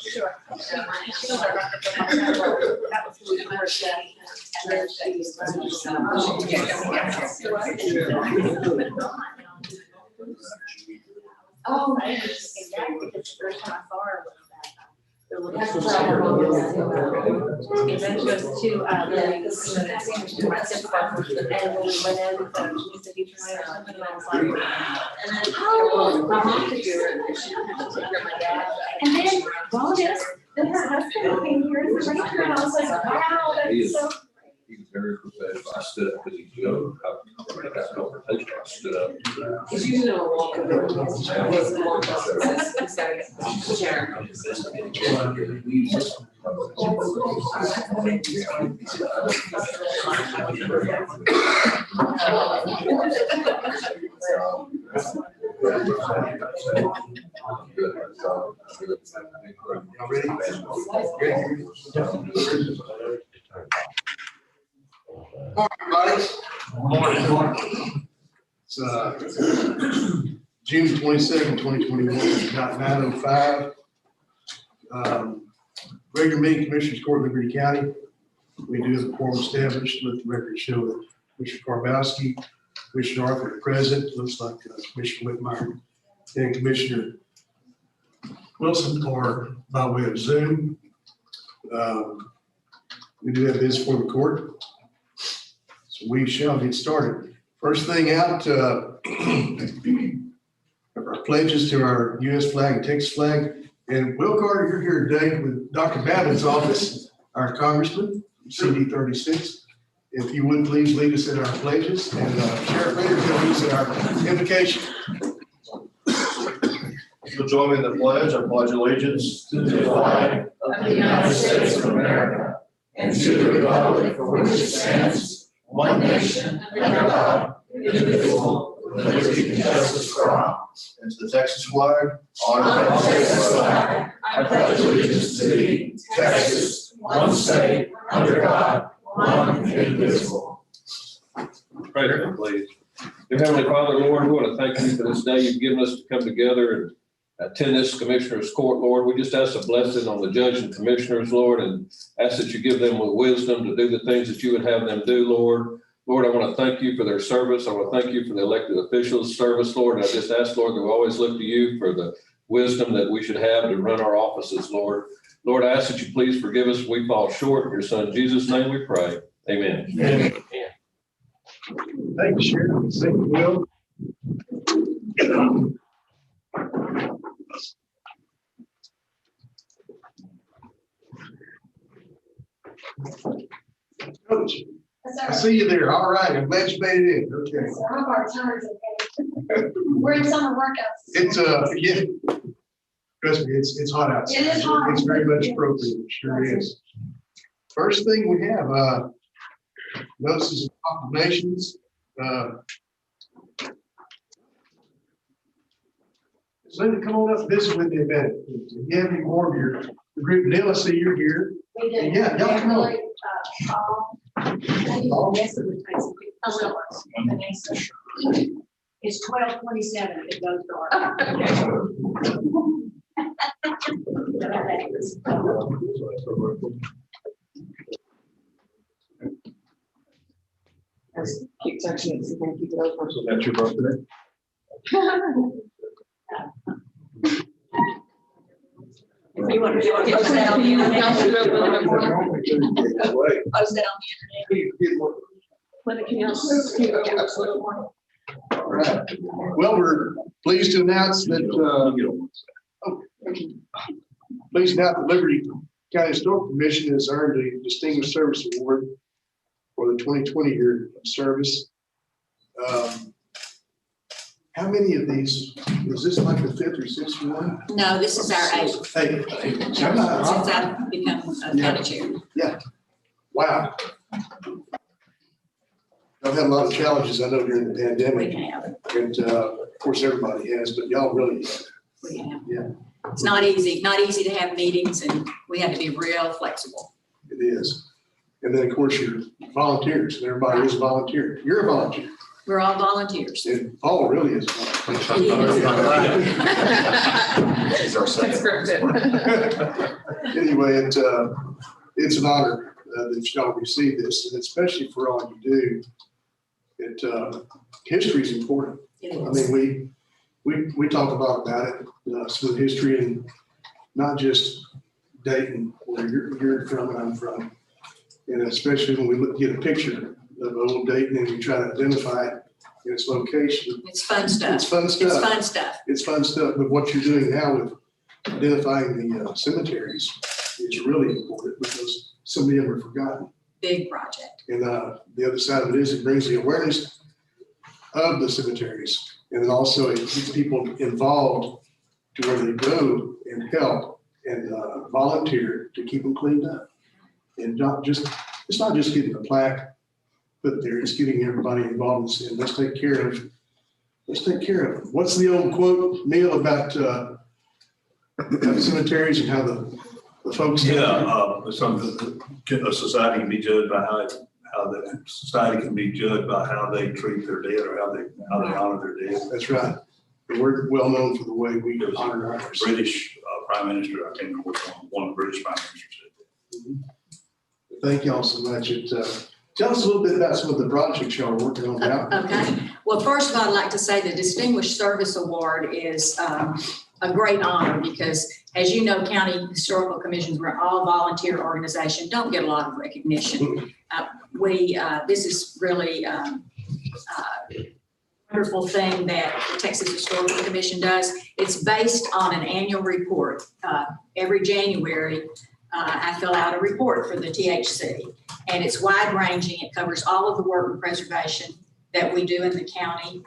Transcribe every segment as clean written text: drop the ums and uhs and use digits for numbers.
Sure. That was really first, and then oh, exactly. The first time I saw her was that. And then she goes to, my sister, and when we went in, she said, you try or something, and I was like, oh, my mom could do it, and she didn't have to take care of my dad. And then, bonus, then her husband came here as a ranger, and I was like, wow, that's so. He was very professional. I stood up because he's young. I got confrontation. I stood up. He's usually on a walk. He's gotta get the chair. Morning, everybody. It's June 22nd, 2021, about 9:05. Regular meeting, Commissioners Court, Liberty County. We do have a quorum established. Let the record show that Commissioner Karbowski, Commissioner Arthur are present. Looks like Commissioner Whitmire and Commissioner Wilson are by way of Zoom. We do have this for the court. So we shall get started. First thing out, our pledges to our U.S. flag and Texas flag. And Will Carter, you're here today with Dr. Babbitt's office, our congressman, CD 36. If you would please lead us in our pledges, and Sheriff Rader will lead us in our invocation. You'll join me in the pledge. I pledge allegiance to the flag Of the United States of America, and to the republic for which it stands, one nation, under God, indivisible, with liberty and justice for all. And to the Texas flag, honor the Texas flag, I pledge allegiance to thee, Texas, one state, under God, one and indivisible. Pray for them, please. Dear Heavenly Father, Lord, we want to thank you for this day you've given us to come together and attend this Commissioner's Court, Lord. We just ask a blessing on the judge and commissioners, Lord, and ask that you give them with wisdom to do the things that you would have them do, Lord. Lord, I want to thank you for their service. I want to thank you for the elected officials' service, Lord. And I just ask, Lord, that we always look to you for the wisdom that we should have to run our offices, Lord. Lord, I ask that you please forgive us if we fall short. In your Son, Jesus' name we pray. Amen. Amen. Thank you, Sheriff. Thank you, Will. Coach, I see you there. All right. I'm glad you made it in. Okay. Some of our times, we're in summer workouts. It's yeah. Trust me, it's hot outside. It is hot. It's very much appropriate. It sure is. First thing we have, notices of proclamations. Linda, come on up and visit with me a bit. If you have any more of your group, Neil, I see you're here. We did. Yeah, y'all come on. It's 12:27. It goes dark. Keep touching it, so we're gonna keep it open. So that's your birthday? If you want to post that on the internet. Post that on the internet. When it can. All right. Well, we're pleased to announce that, pleased to announce the Liberty County Historical Commission has earned a Distinguished Service Award for the 2020 year of service. How many of these, is this like the 5th or 6th one? No, this is our 8th. Hey, Since I've become a county chair. yeah. Wow. I've had a lot of challenges, I know, during the pandemic, We have, and of course, everybody has, but y'all really, we have. yeah, It's not easy to have meetings, and we have to be real flexible. it is. And then, of course, your volunteers, and everybody is a volunteer. You're a volunteer. We're all volunteers. And Paul really is. She's our second. Anyway, it's an honor that y'all receive this, and especially for all you do. History is important. It I is. mean, we talk a lot about it, some of the history, and not just Dayton, where you're from and I'm from. And especially when we get a picture of old Dayton and we try to identify it in its location. It's fun stuff. It's fun It's stuff. fun stuff. It's fun stuff, but what you're doing now with identifying the cemeteries is really important because so many of them are forgotten. Big project. And the other side of it is it brings the awareness of the cemeteries. And then also it keeps people involved to where they go and help and volunteer to keep them cleaned up. And it's not just getting the plaque put there, it's getting everybody involved and saying, let's take care of them. What's the old quote, Neil, about cemeteries and how the folks? A society can be judged by how the society can be judged by how they treat their dead or how they honor their dead. That's right. And we're well known for the way we There was a honor ours. British Prime Minister, I can't remember which one of the British Prime Ministers said. Thank y'all so much. Tell us a little bit about some of the projects y'all are working on now. Okay. Well, first of all, I'd like to say the Distinguished Service Award is a great honor because, as you know, county historical commissions, we're all volunteer organization, don't get a lot of recognition. This is really a wonderful thing that the Texas Historical Commission does. It's based on an annual report. Every January, I fill out a report for the THC, and it's wide ranging. It covers all of the work and preservation that we do in the county.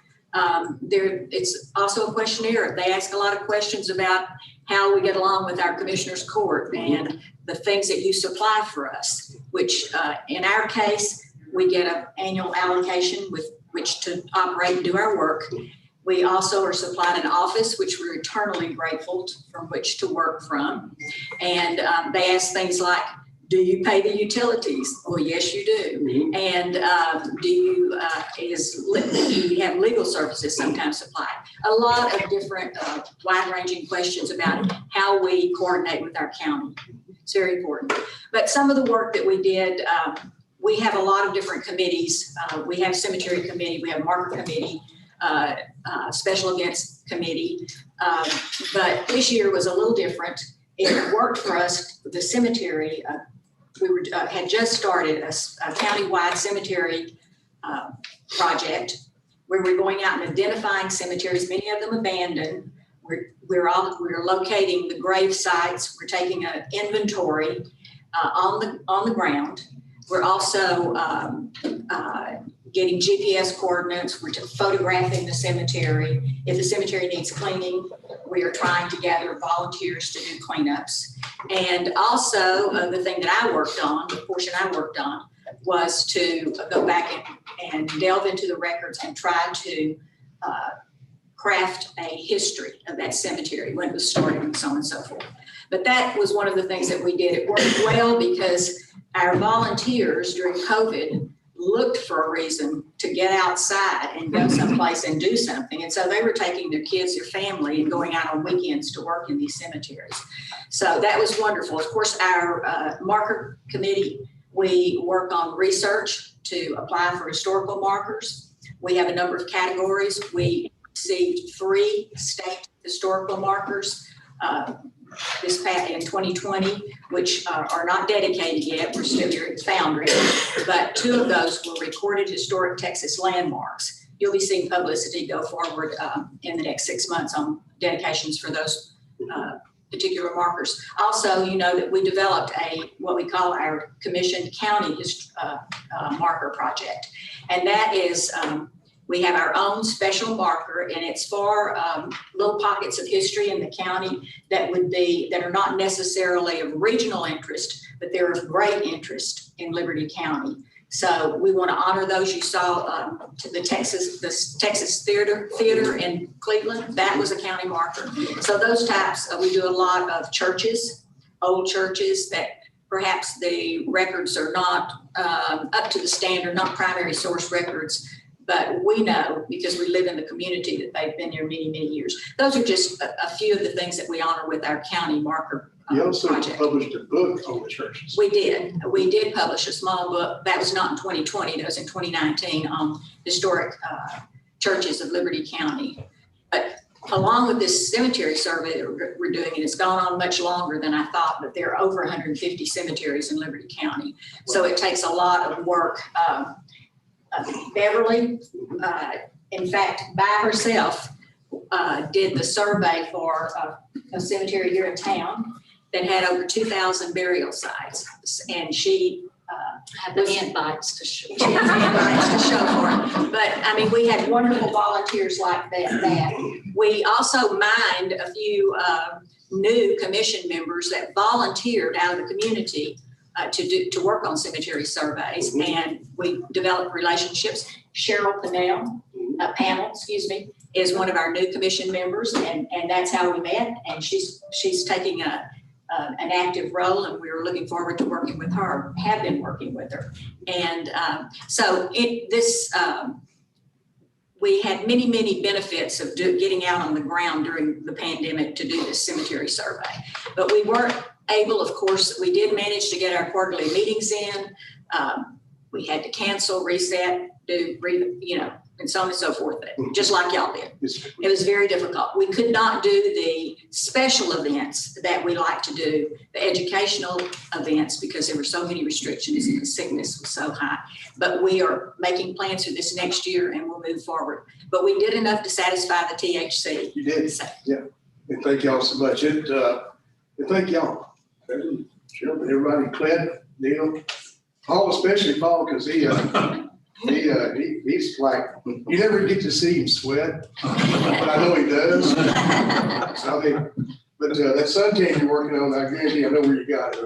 It's also a questionnaire. They ask a lot of questions about how we get along with our commissioners court and the things that you supply for us, which in our case, we get an annual allocation with which to operate and do our work. We also are supplied an office, which we're eternally grateful from which to work from. And they ask things like, do you pay the utilities? Well, yes, you do. And do you have legal services sometimes supplied? A lot of different wide-ranging questions about how we coordinate with our county. It's very important. But some of the work that we did, we have a lot of different committees. We have cemetery committee, we have marker committee, special events committee. But this year was a little different. It worked for us, the cemetery. We had just started a countywide cemetery project where we're going out and identifying cemeteries, many of them abandoned. We're locating the grave sites. We're taking an inventory on the ground. We're also getting GPS coordinates. We're photographing the cemetery. If the cemetery needs cleaning, we are trying to gather volunteers to do cleanups. And also the thing that I worked on, the portion I worked on, was to go back and delve into the records and try to craft a history of that cemetery, when it was started and so on and so forth. But that was one of the things that we did. It worked well because our volunteers during COVID looked for a reason to get outside and go someplace and do something. And so they were taking their kids, their family, and going out on weekends to work in these cemeteries. So that was wonderful. Of course, our marker committee, we work on research to apply for historical markers. We have a number of categories. We received 3 state historical markers this past in 2020, which are not dedicated yet. We're still here at Foundry, but 2 of those were recorded historic Texas landmarks. You'll be seeing publicity go forward in the next 6 months on dedications for those particular markers. Also, you know that we developed what we call our commissioned county marker project, and that is we have our own special marker, and it's for little pockets of history in the county that are not necessarily of regional interest, but they're of great interest in Liberty County. So we want to honor those. You saw the Texas Theater in Cleveland. That was a county marker. So those types, we do a lot of churches, old churches that perhaps the records are not up to the standard, not primary source records. But we know, because we live in the community, that they've been there many, many years. Those are just a few of the things that we honor with our county marker You also project. published a book on the churches. We did publish a small book. That was not in 2020, that was in 2019 on historic churches of Liberty County. But along with this cemetery survey that we're doing, and it's gone on much longer than I thought, but there are over 150 cemeteries in Liberty County. So it takes a lot of work. Beverly, in fact, by herself, did the survey for a cemetery here in town that had over 2,000 burial sites. And she Have the invites to show. she has the invites to show for it. But I mean, we had wonderful volunteers like that. We also mined a few new commission members that volunteered out of the community to work on cemetery surveys, and we developed relationships. Cheryl Pannell, is one of our new commission members, and that's how we met. And she's taking an active role, and we were looking forward to working with her, have been working with her. And we had many, many benefits of getting out on the ground during the pandemic to do this cemetery survey. But we weren't able, of course, we did manage to get our quarterly meetings in. We had to cancel, reset, and so on and so forth, just like y'all did. It was very difficult. We could not do the special events that we like to do, the educational events, because there were so many restrictions and the sickness was so high. But we are making plans for this next year, and we'll move forward. But we did enough to satisfy the THC. You did, yeah. And thank y'all so much. And thank y'all. Everybody, Clint, Neil, Paul, especially Paul, because he's like, you never get to see him sweat, but I know he does. So, I mean, but that suntan you're working on, I guarantee I know where you got it.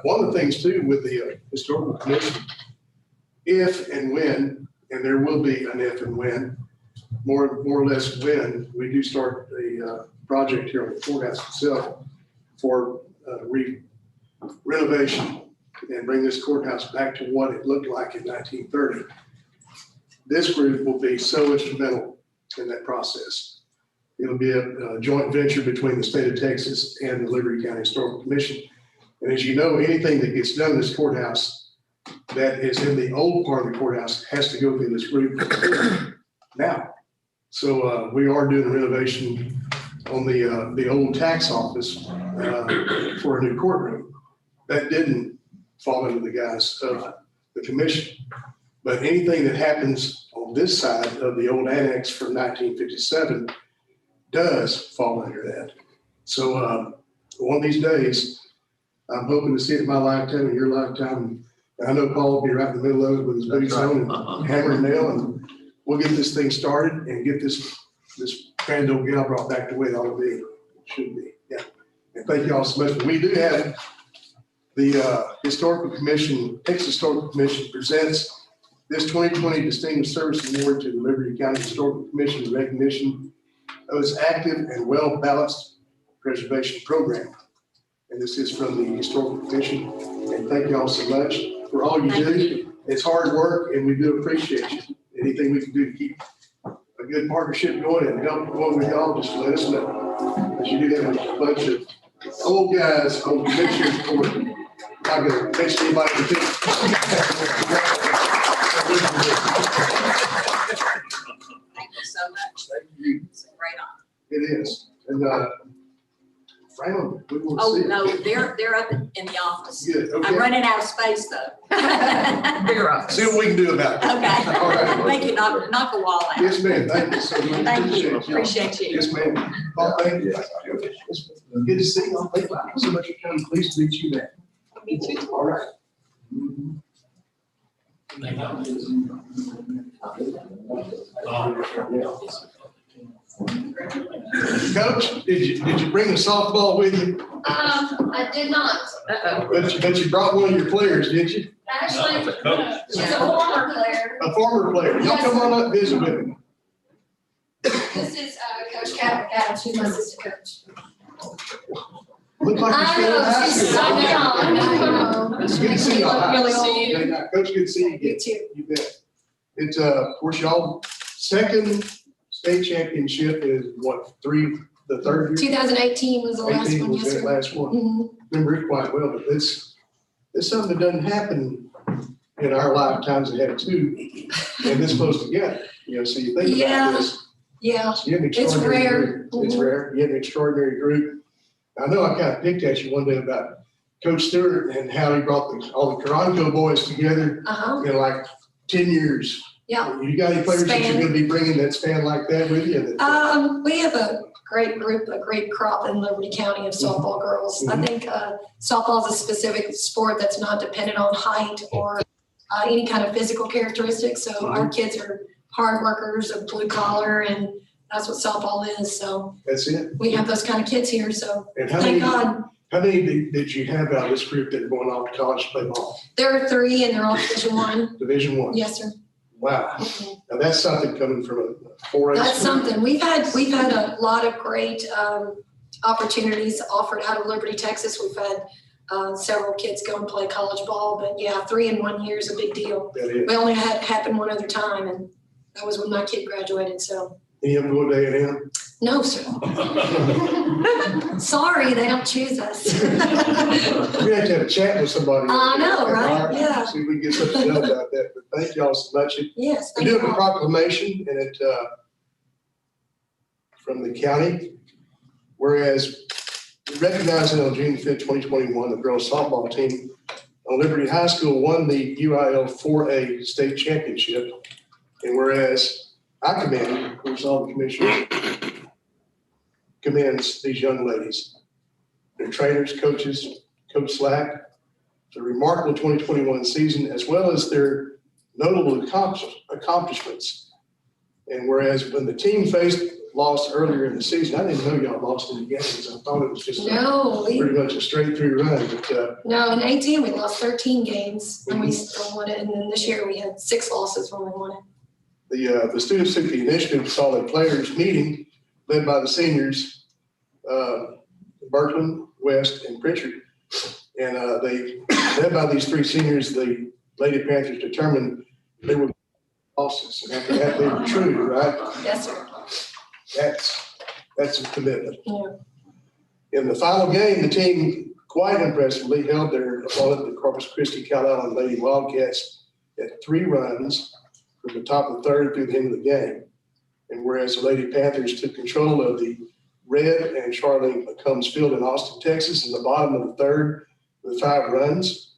One of the things too with the historical commission, if and when, and there will be an if and when, more or less when we do start the project here on the courthouse itself for renovation and bring this courthouse back to what it looked like in 1930. This group will be so instrumental in that process. It'll be a joint venture between the state of Texas and the Liberty County Historical Commission. And as you know, anything that gets done in this courthouse that is in the old part of the courthouse has to go through this group now. So we are doing a renovation on the old tax office for a new courtroom. That didn't fall under the guise of the commission. But anything that happens on this side of the old annex from 1957 does fall under that. So one of these days, I'm hoping to see it in my lifetime and your lifetime. And I know Paul will be right in the middle of it with his boots on and hammer and nail, and we'll get this thing started and get this grand old gal brought back the way it ought to be. It should be, yeah. And thank you all so much. But we do have the Historical Commission, Texas Historical Commission presents this 2020 Distinguished Service Award to the Liberty County Historical Commission in recognition of its active and well-balanced preservation program. And this is from the Historical Commission. And thank you all so much for all you do. It's hard work, and we do appreciate you. Anything we can do to keep a good partnership going and help going with y'all, just let us know. You do have a bunch of old guys on the commissioner's board. I'm going to mention anybody to think. Thank you so much. Thank you. It's a great honor. It is. And Fran, we will Oh, see. no, they're up in the office. Good, I'm okay. running out of space though. Bigger office. See what we can do about it. Okay. All right. Make it knock a wall out. Yes, ma'am. Thank you so much. Thank you. y'all. Appreciate you. Yes, ma'am. Paul, thank you. Good to see you. Thank you so much for coming. Pleased to meet you, man. Me too. All right. Coach, did you bring a softball with you? I did not. But you brought one of your players, did you? Actually, That's a coach. she's a former player. A former player. Y'all come on up, visit with him. This is Coach Kat McAdams, she's my assistant coach. Look like you're still in high school. I know. It's good to see you. You look really old. Coach, good to see you again. You too. You bet. It's, of course, y'all, second state championship is what, the third year? 2018 was the last 18 one, was yes, that sir. last one. Mhm. Remember it quite well, but it's something that doesn't happen in our lifetimes. It had two, and this close together, so you think Yeah. about this. Yeah, You have an It's extraordinary rare. group. It's Mhm. rare. You have an extraordinary group. I know I kind of picked at you one day about Coach Stewart and how he brought all the Karanko boys together in like 10 years. Yeah. You got any players that you're Span. going to be bringing that span like that with you? We have a great group, a great crop in Liberty County of softball girls. I think softball is a specific sport that's not dependent on height or any kind of physical characteristics. So our kids are hard workers, a blue collar, and that's what softball is. So That's it. we have those kind of kids here. So And thank God. how many did you have out of this group that are going off to college to play ball? There are 3 and they're all Division I. Division I. Yes, sir. Wow. Now that's something coming from a 4A. That's school. something. We've had a lot of great opportunities offered out of Liberty, Texas. We've had several kids go and play college ball, but yeah, 3 in 1 year is a big deal. That is. We only had it happen one other time, and that was when my kid graduated, so. Any of them go to A&M? No, sir. Sorry, they don't choose us. We have to have a chat with somebody. I know, right? All Yeah. See if we can get something done about that, but thank y'all so much. Yes, We thank do you have a all. proclamation and it, from the county, whereas recognizing on June 5th, 2021, the girls softball team on Liberty High School won the UIL 4A state championship. And whereas I commend, of course, all the commissioners commends these young ladies, their trainers, coaches, Coach Slack, the remarkable 2021 season, as well as their notable accomplishments. And whereas when the team lost earlier in the season, I didn't know y'all lost any games. I thought it was just pretty much a straight through run. But No, in 18, we lost 13 games and we still won it. And then this year we had 6 losses when we won it. the students took the initiative to call a players meeting led by the seniors, Berkman, West, and Pritchard. And they, led by these 3 seniors, the Lady Panthers determined they were losses. And after that, they were true, right? Yes, sir. That's a commitment. Yeah. In the final game, the team quite impressively held their opponent, the Corpus Christi Cal Allen Lady Wildcats, at 3 runs from the top of the 3rd through the end of the game. And whereas the Lady Panthers took control of the Red and Charlene McCombs Field in Austin, Texas, in the bottom of the 3rd with 5 runs,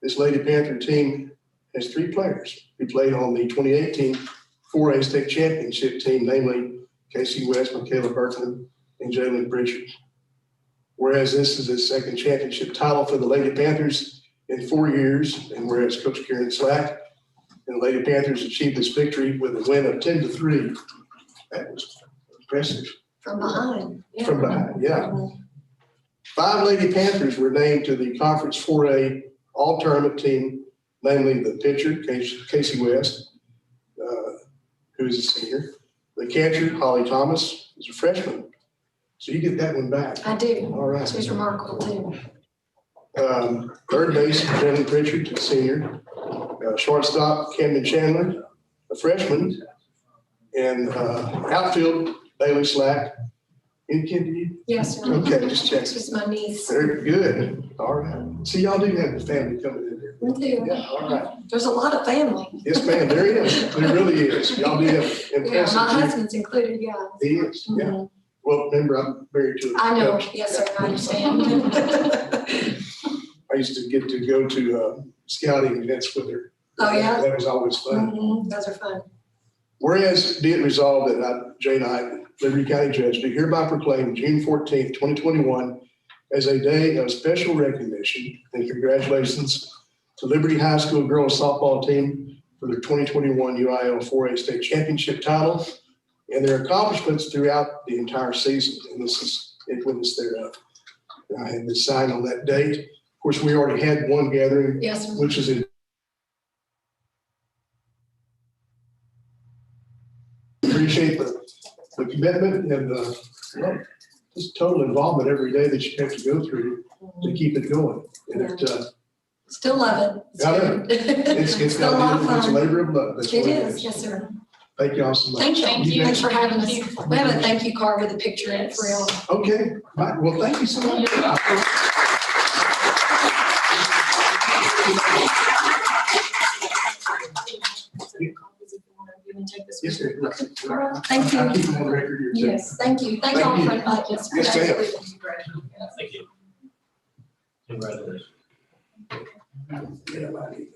this Lady Panther team has 3 players who played on the 2018 4A state championship team, namely Casey West, Michaela Berkman, and Jalen Pritchard. Whereas this is the 2nd championship title for the Lady Panthers in 4 years, and whereas Coach Karen Slack and the Lady Panthers achieved this victory with a win of 10-3. That was impressive. From behind. Yeah. From behind, yeah. 5 Lady Panthers were named to the Conference 4A All-Tournament team, namely the pitcher, Casey West, who is a senior. The catcher, Holly Thomas, is a freshman. So you get that one back. I do. All right. She's remarkable too. Third base, Jalen Pritchard, a senior. Shortstop, Camden Chandler, a freshman. And outfield, Bailey Slack. Any kid to you? Yes, sir. Okay, just checking. She's my niece. Very good. All right. See, y'all do have the family coming in there. Me too. Yeah, all right. There's a lot of family. Yes, ma'am, there is. There really is. Y'all do have Yeah, impressive. my husband's included, yeah. He is, yeah. Mhm. Well, remember, I'm married to a I know, coach. yes, sir, I understand. I used to get to go to scouting events with her. Oh, yeah? That was always fun. Mhm, those are fun. Whereas be it resolved that Jay Knight, Liberty County Judge, do hereby proclaim June 14th, 2021 as a day of special recognition and congratulations to Liberty High School girls softball team for their 2021 UIL 4A state championship title and their accomplishments throughout the entire season. And this is in witness thereof. And I had this signed on that date. Of course, we already had one gathering, Yes, sir. which is in appreciate the commitment and well, just total involvement every day that you have to go through to keep it going. And it, Still love it. It's I know. good. It's Still a lot of it's a fun. labor of love. That's It what is, yes, sir. Thank y'all so much. Thank you. bet. Thanks for having us. We have a thank you card with a picture in it for y'all. Okay, right. Well, thank you so much. Yes, sir. All right, thank I'll you. keep them on record here too. Yes, thank you. Thank Thank y'all you. for inviting us. Yes, ma'am. Thank you. Congratulations. Congratulations.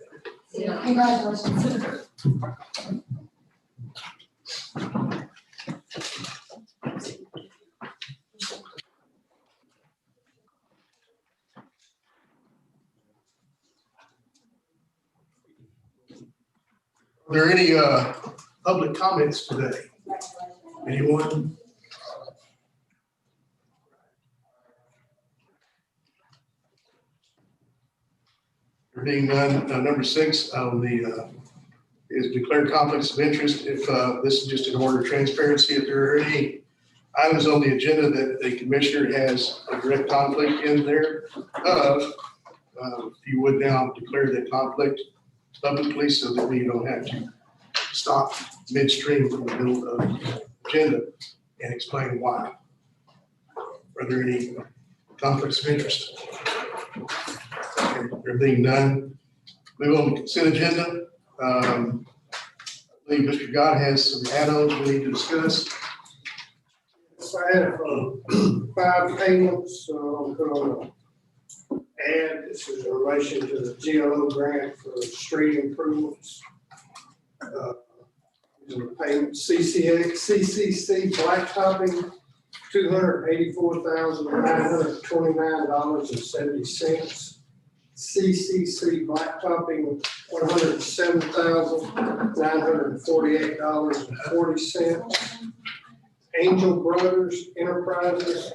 Are there any public comments today? Anyone? There being none, number 6 on the is declare conflicts of interest. If this is just in order of transparency, if there are any items on the agenda that a commissioner has a direct conflict in there of, if you would now declare that conflict publicly so that we don't have to stop midstream from the middle of the agenda and explain why. Are there any conflicts of interest? Okay, there being none, move on to consent agenda. I believe Mr. God has some add-ons we need to discuss. So I have 5 payments on ad. This is in relation to the GLO grant for street improvements. These are the payments. CCC blacktopping, $284,929.70. CCC blacktopping, $107,948.40. Angel Brothers Enterprises,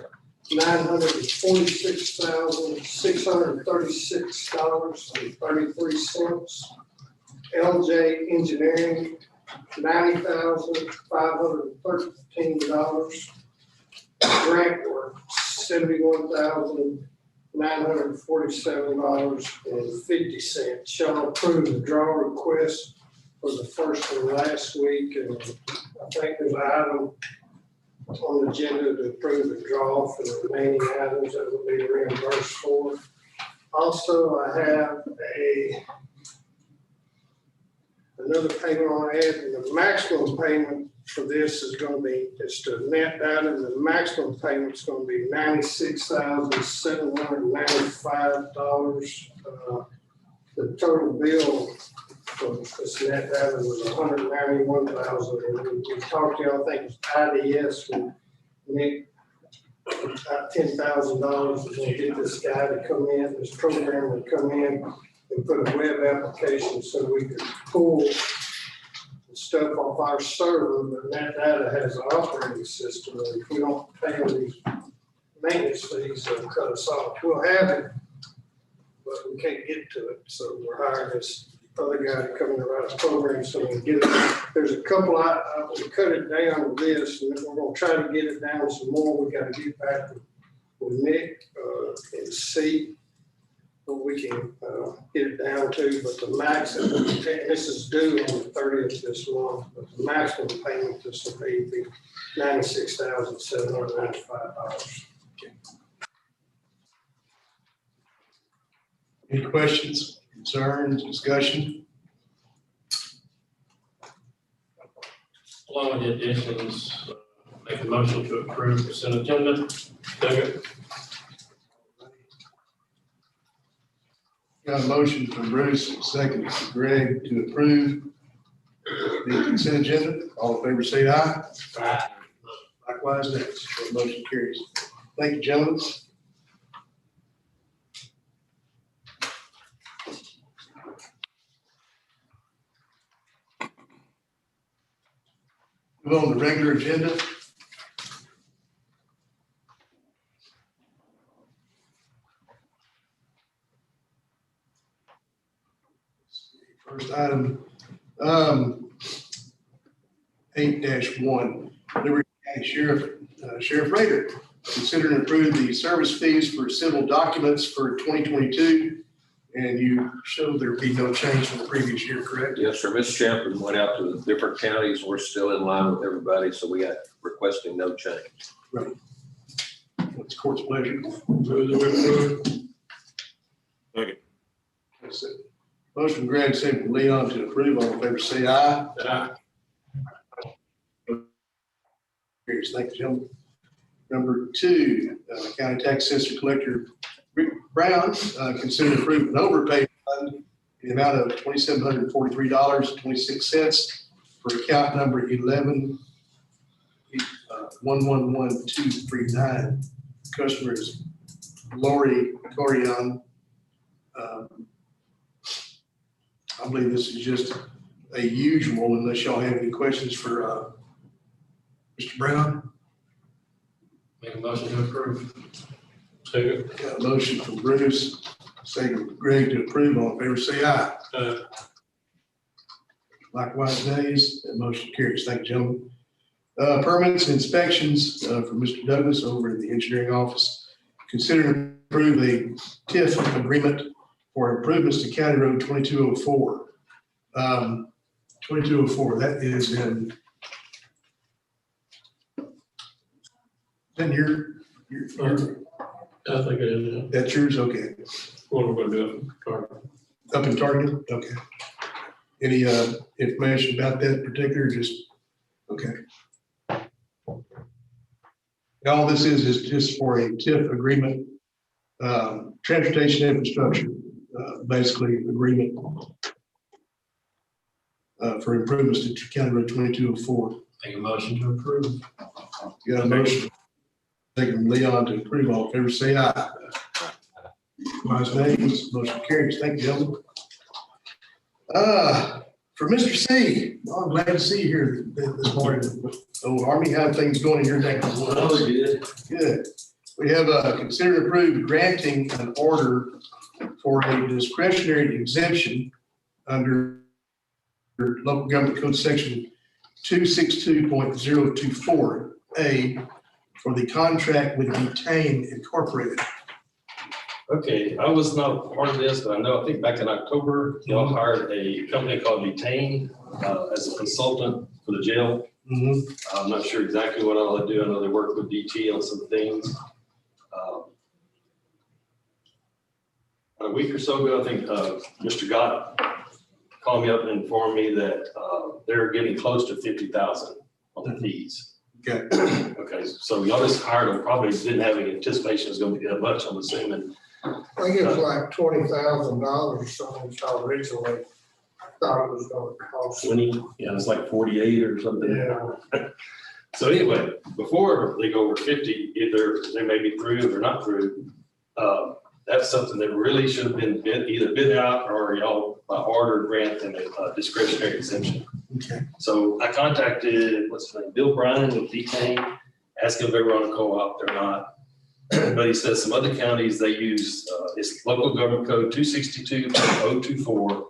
$946,636.33. LJ Engineering, $90,513. Grant work, $71,947.50. Shall approve the draw request for the first and last week. And I think there's an item on the agenda to approve the draw for the remaining items that will be reimbursed for. Also, I have another payment on ad, and the maximum payment for this is going to be, it's to net out, and the maximum payment is going to be $96,795. The total bill for this net out was $191,000. And we talked to y'all, I think it's IDS, with Nick, about $10,000 was going to get this guy to come in, this program to come in and put a web application so we could pull stuff off our server, but that data has an operating system. And if we don't pay them these maintenance fees, they'll cut us off. We'll have it, but we can't get to it. So we're hiring this other guy to come in and write a program so we can get it. There's a couple, we cut it down with this, and we're going to try to get it down some more. We got to get back with Nick and see what we can get it down to, but the max, this is due on the 30th this month, but the maximum payment this will be $96,795. Any questions, concerns, discussion? Along with the additions, make a motion to approve consent agenda. Second. Got a motion from Bruce, second from Greg to approve the consent agenda. All in favor, say aye. Aye. Likewise, next. Motion carries. Thank you, gentlemen. Move on to the regular agenda. First item, 8-1, Liberty County Sheriff Rader, consider and approve the service fees for civil documents for 2022 And you showed there'd be no change from the previous year, correct? Yes, sir. Ms. Champlin went out to the different counties. We're still in line with everybody, so we are requesting no change. Right. What's the court's pleasure? Okay. That's it. Motion granted, second from Leon to approve. All in favor, say aye. Aye. Carries. Thank you, gentlemen. Number two, County Tax Assessor Collector Rick Brown, consider approving an overpay fund in the amount of $2,743.26 for account number 11111239. Customer is Lori Corian. I believe this is just a usual, unless y'all have any questions for Mr. Brown. Make a motion to approve. Second. Got a motion from Bruce, second from Greg to approve. All in favor, say aye. Likewise, nays. That motion carries. Thank you, gentlemen. Permits and inspections from Mr. Douglas over in the engineering office. Consider and approve a TIF agreement for improvements to County Road 2204. 2204, that is in your I think it is. that's yours? Okay. What we're gonna do it. Up in Target? Okay. Any information about that particular, just, okay. All this is just for a TIF agreement, transportation infrastructure, basically agreement for improvements to County Road 2204. Make a motion to approve. You got a motion? Taking Leon to approve. All in favor, say aye. Likewise, nays. Motion carries. Thank you, gentlemen. For Mr. C, well, I'm glad to see you here this morning. So Army, how things going in your neck of the woods? Good. Good. We have considered and approved granting an order for a discretionary exemption under local government code section 262.024A for the contract with Detain Incorporated. Okay, I was not part of this, but I know, I think back in October, y'all hired a company called Detain as a consultant for the jail. Mhm. I'm not sure exactly what all they do. I know they work with DT on some things. A week or so ago, I think Mr. Gott called me up and informed me that they're getting close to 50,000 on the fees. Okay. Okay, so y'all just hired them, probably didn't have any anticipation it was gonna be that much, I'm assuming. I think it was like $20,000 or something, so originally I thought it was gonna cost. 20, yeah, it's like 48 or something. Yeah. So anyway, before they go over 50, either they may be through or not through. That's something that really should have been either bid out or y'all by order grant them a discretionary exemption. Okay. So I contacted, what's his name, Bill Bryan with Detain, asked him if they were on a co-op, they're not. But he says some other counties, they use, it's local government code 262.024.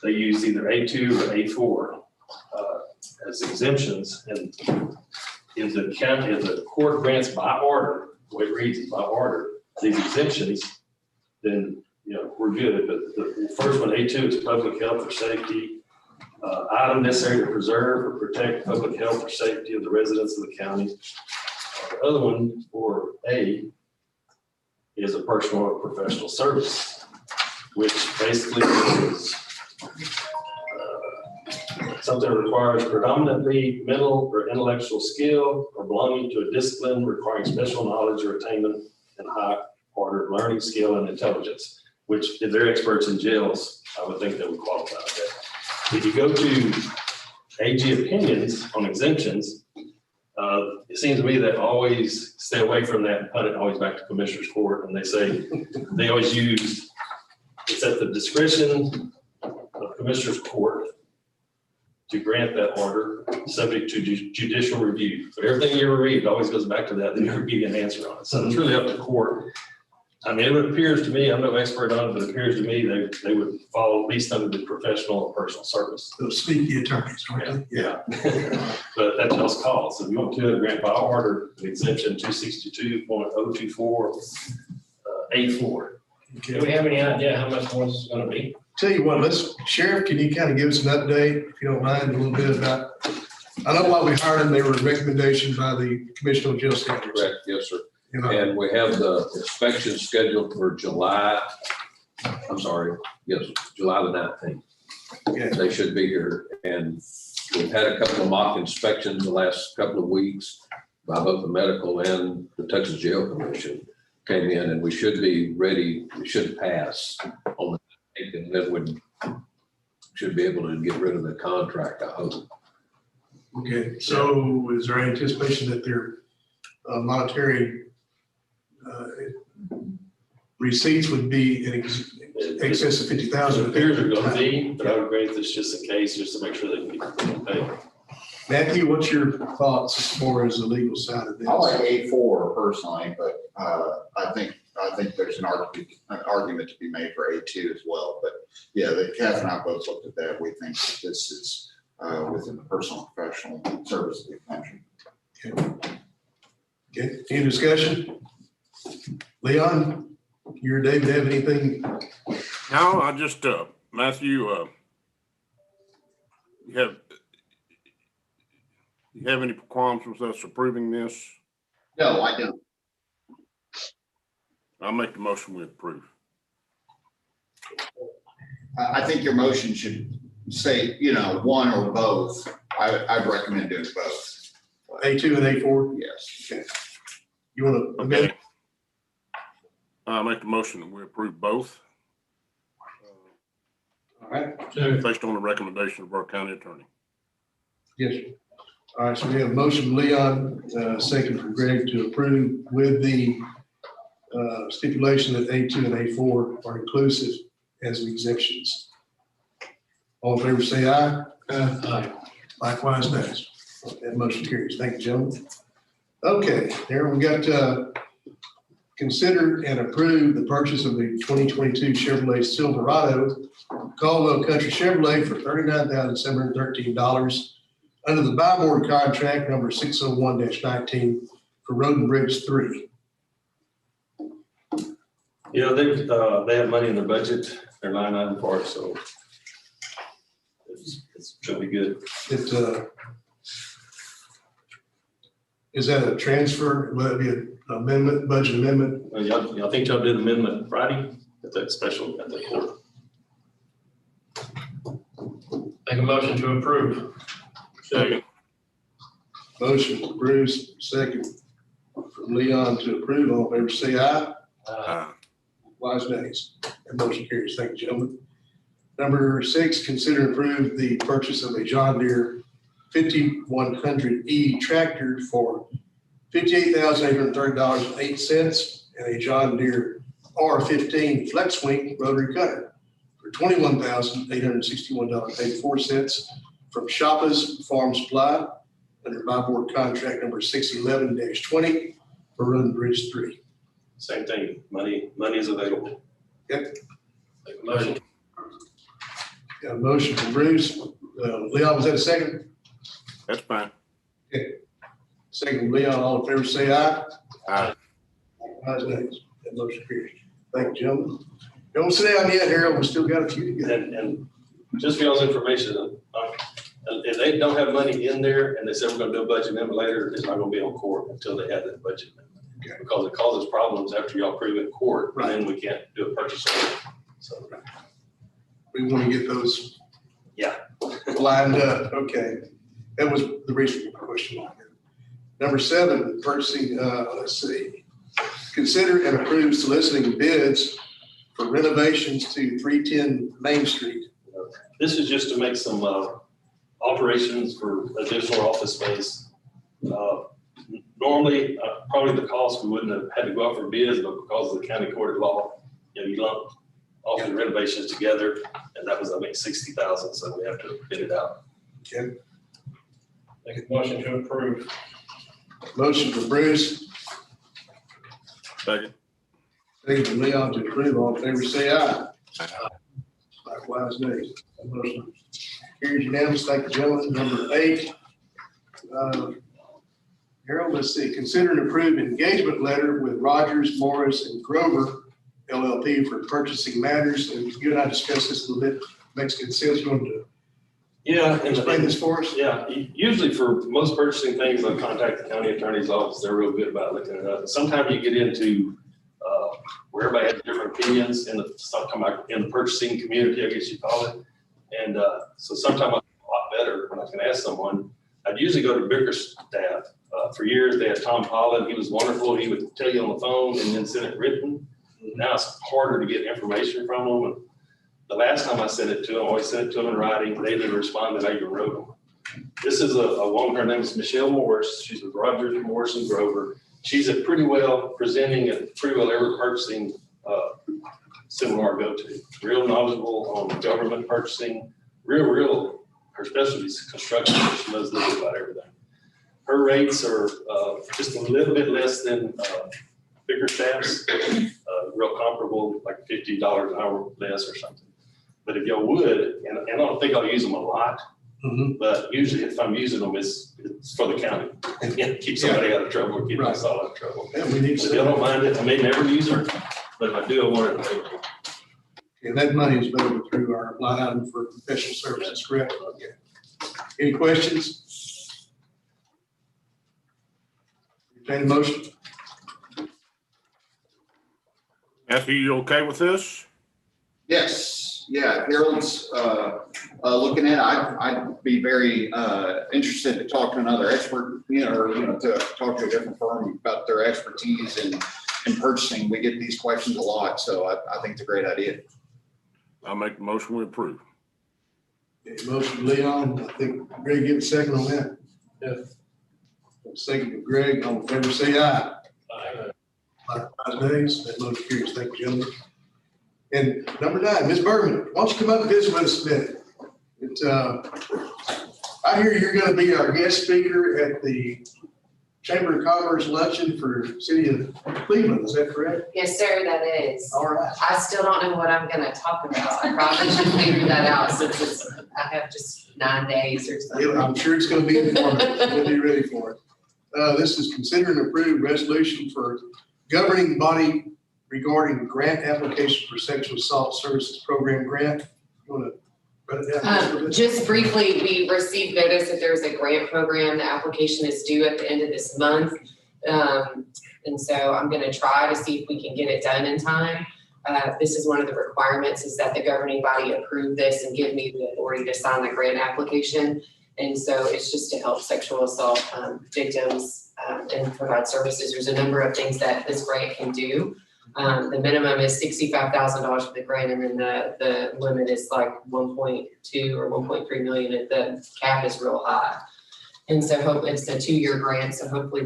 They use either A2 or A4 as exemptions. And if the county, if the court grants by order, the way it reads is by order, these exemptions, then, you know, we're good. But the first one, A2, is public health or safety. Item necessary to preserve or protect public health or safety of the residents of the county. The other one, for A, is a personal or professional service, which basically is something that requires predominantly mental or intellectual skill or belonging to a discipline requiring special knowledge or attainment and high order learning skill and intelligence, which if they're experts in jails, I would think they would qualify that. If you go to AG opinions on exemptions, it seems to me that always stay away from that and punt it always back to Commissioner's Court. And they say, they always use, it's at the discretion of Commissioner's Court to grant that order, subject to judicial review. So everything you ever read always goes back to that. They never give you an answer on it. So it's really up to court. I mean, it appears to me, I'm no expert on it, but it appears to me they would fall at least under the professional or personal service. Those sneaky attorneys, aren't they? Yeah. But that's y'all's call. So if you want to grant by order exemption 262.024 A4. Do we have any idea how much more this is gonna be? Tell you what, Sheriff, can you kind of give us an update, if you don't mind, a little bit about, I know why we hired them, they were a recommendation by the Commission on Jail Standards. Correct, yes, sir. You know, And we have the inspection scheduled for July the 19th. Yeah. They should be here. And we've had a couple of mock inspections the last couple of weeks by both the medical and the Texas Jail Commission came in, and we should be ready, we should pass on the 8th, and then we should be able to get rid of the contract, I hope. Okay, so is there anticipation that their monetary receipts would be in excess of 50,000? It appears they're gonna be, but I would agree with this just in case, just to make sure they can get paid. Matthew, what's your thoughts as far as the legal side of this? I like A4 personally, but I think there's an argument to be made for A2 as well. But yeah, Kath and I both looked at that. We think that this is within the personal and professional service of the country. Okay, any discussion? Leon, you or David have anything? No, I just, Matthew, you have any qualms with us approving this? No, I don't. I'll make the motion we approve. I think your motion should say, one or both. I'd recommend doing both. A2 and A4? Yes. Okay. You want to amend? Okay. I'll make the motion that we approve both, All right. based on the recommendation of our county attorney. Yes, sir. All right, so we have a motion from Leon, second from Greg to approve with the stipulation that A2 and A4 are inclusive as exemptions. All in favor, say aye. Aye. Likewise, nays. That motion carries. Thank you, gentlemen. Okay, there we got consider and approve the purchase of the 2022 Chevrolet Silverado, Caldwell Country Chevrolet for $39,713 under the buy board contract number 601-19 for Road and Bridge 3. Yeah, they have money in their budget, their line item for it, so it should be good. Is that a transfer? Will that be an amendment, budget amendment? Y'all think y'all did amendment Friday at that special, at the court? Make a motion to approve. Second. Motion from Bruce, second from Leon to approve. All in favor, say aye. Wise nays. That motion carries. Thank you, gentlemen. Number 6, consider and approve the purchase of a John Deere 5100E tractor for $58,830.08 and a John Deere R15 Flex Wing rotary cutter for $21,861.84 from Shoppa's Farm Supply under buy board contract number 611-20 for Road and Bridge 3. Same thing, money is available. Yep. Make a motion. Got a motion from Bruce. Leon, was that a second? That's fine. Second from Leon. All in favor, say aye. Aye. Ayes, nays. That motion carries. Thank you, gentlemen. Don't sit down yet, Harold. We still got a few to go. And just for y'all's information, if they don't have money in there and they said we're gonna do a budget amendment later, it's not gonna be on court until they have that budget amendment. Okay. Because it causes problems after y'all approve it in court, and then we can't do a purchase order. So, We want to get those. Yeah. Lined up. Okay. That was the reason for my question. Number 7, purchasing, let's see. Consider and approve soliciting bids for renovations to 310 Main Street. this is just to make some alterations for additional office space. Normally, probably the cost, we wouldn't have had to go out for bids, but because of the county court of law, you lump all the renovations together, and that was, I think, 60,000, so we have to bid it out. Okay. Make a motion to approve. Motion for Bruce, Second. second for Leon to approve. All in favor, say aye. Likewise, nays. That motion carries unanimous. Thank you, gentlemen. Number 8. Harold, let's see. Consider and approve engagement letter with Rogers, Morris, and Grover LLP for purchasing matters. And you and I discussed this a little bit. Makes good sense. You want to Yeah. explain this for us? Yeah, usually for most purchasing things, I contact the county attorney's office. They're real good about looking it up. Sometimes you get into where everybody has different opinions in the purchasing community, I guess you call it. And so sometimes I'm a lot better when I can ask someone. I'd usually go to bigger staff. For years, they had Tom Holland. He was wonderful. He would tell you on the phone and then send it written. Now it's harder to get information from them. And the last time I sent it to them, I always sent it to them in writing. They didn't respond, and I even wrote them. This is a woman, her name is Michelle Morris. She's with Rogers, Morris and Grover. She's a pretty well presenting and pretty well ever purchasing seminar I go to. Real knowledgeable on government purchasing, real, her specialty is construction. She knows a little bit about everything. Her rates are just a little bit less than bigger staffs, real comparable, like $50 an hour less or something. But if y'all would, and I don't think I'll use them a lot, but usually if I'm using them, it's for the county. Keep somebody out of trouble or keep us all out of trouble. Yeah, we need So if y'all don't mind it, I may never use her, but if I do, I want it to be. And that money is available through our line item for professional services, correct? Okay. Any questions? Entertain a motion? Matthew, you okay with this? Yes, yeah, Harold's looking at it. I'd be very interested to talk to another expert, or, to talk to a different firm about their expertise in purchasing. We get these questions a lot, so I think it's a great idea. I'll make the motion we approve. Okay, motion Leon, I think Greg get a second on that. Yes. Second to Greg, all in favor, say aye. Aye. Likewise, nays. That motion carries. Thank you, gentlemen. And number 9, Ms. Bergman, why don't you come up and visit with us a minute? I hear you're going to be our guest speaker at the Chamber of Commerce luncheon for City of Cleveland. Is that correct? Yes, sir, that is. All right. I still don't know what I'm gonna talk about. I probably should figure that out since I have just 9 days or something. Yeah, I'm sure it's going to be informative. We'll be ready for it. This is consider and approve resolution for governing body regarding grant application for sexual assault services program grant. You want to run it down? just a little bit? Just briefly, we received notice that there's a grant program. The application is due at the end of this month. And so I'm gonna try to see if we can get it done in time. This is one of the requirements, is that the governing body approve this and give me the authority to sign the grant application. And so it's just to help sexual assault victims and provide services. There's a number of things that this grant can do. The minimum is $65,000 for the grant, and then the limit is like 1.2 or 1.3 million. The cap is real high. And so it's a 2-year grant, so hopefully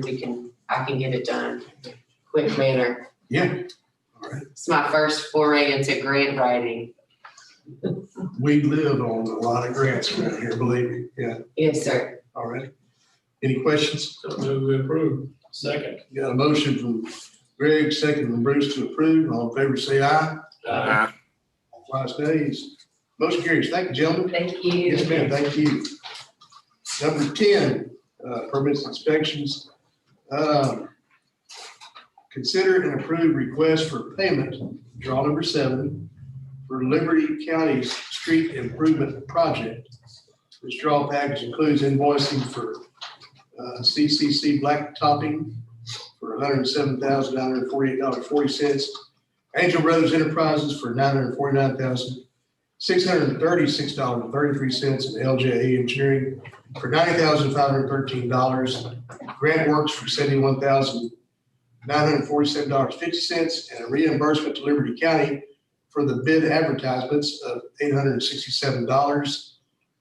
I can get it done in a quick manner. Yeah. All right. It's my first foray into grant writing. We live on a lot of grants around here, believe me. Yeah. Yes, sir. All right. Any questions? So move to approve. Second. Got a motion from Greg, second from Bruce to approve. All in favor, say aye. Aye. Likewise, nays. Motion carries. Thank you, gentlemen. Thank you. Yes, ma'am. Thank you. Number 10, permits inspections. Consider and approve request for payment, draw number 7, for Liberty County's street improvement project. This draw package includes invoicing for CCC blacktopping for $107,948.40. Angel Brothers Enterprises for $949,636.33, and LJA Engineering for $90,513. Grant Works for $71,947.50, and a reimbursement to Liberty County for the bid advertisements of $867.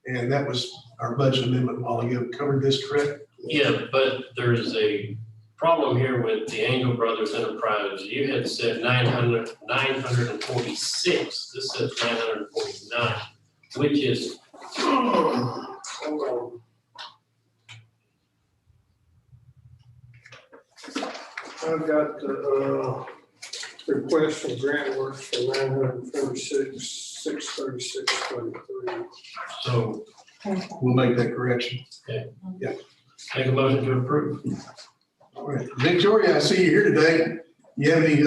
And that was our budget amendment while ago. Covered this, correct? Yeah, but there's a problem here with the Angel Brothers Enterprise. You had said 946. This says 949, which is, hold on. I've got the request from Grant Works for 946,636.23. So We'll make that correction. make a motion to approve. All right. Victoria, I see you here today. You have any,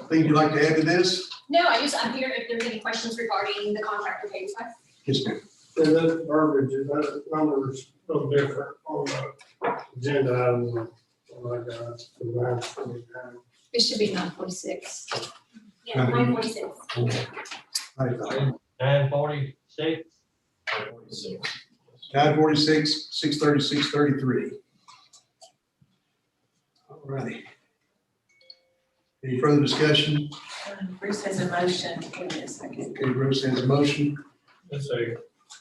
things you'd like to add to this? No, I'm here if there's any questions regarding the contract with Hayside. Yes, ma'am. And that verbiage, that number is a little different on the agenda item. Oh my God, the last 49. It should be 946. Yeah, 946. Right. 946. 946, 636, 33. All righty. Any further discussion? Bruce has a motion. Give me a second. Okay, Bruce has a motion.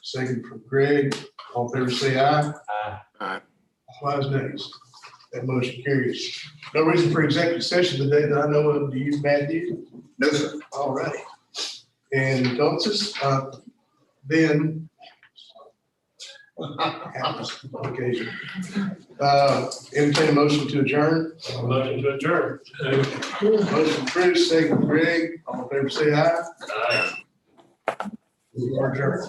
Second from Greg. All in favor, say aye. Aye. All ayes, nays. That motion carries. No reason for executive session today that I know of. Do you, Matthew? No, sir. All righty. And entonces, then. Happens on occasion. Entertain a motion to adjourn. Motion to adjourn. Motion Bruce, second Greg. All in favor, say aye. Aye. We are adjourned.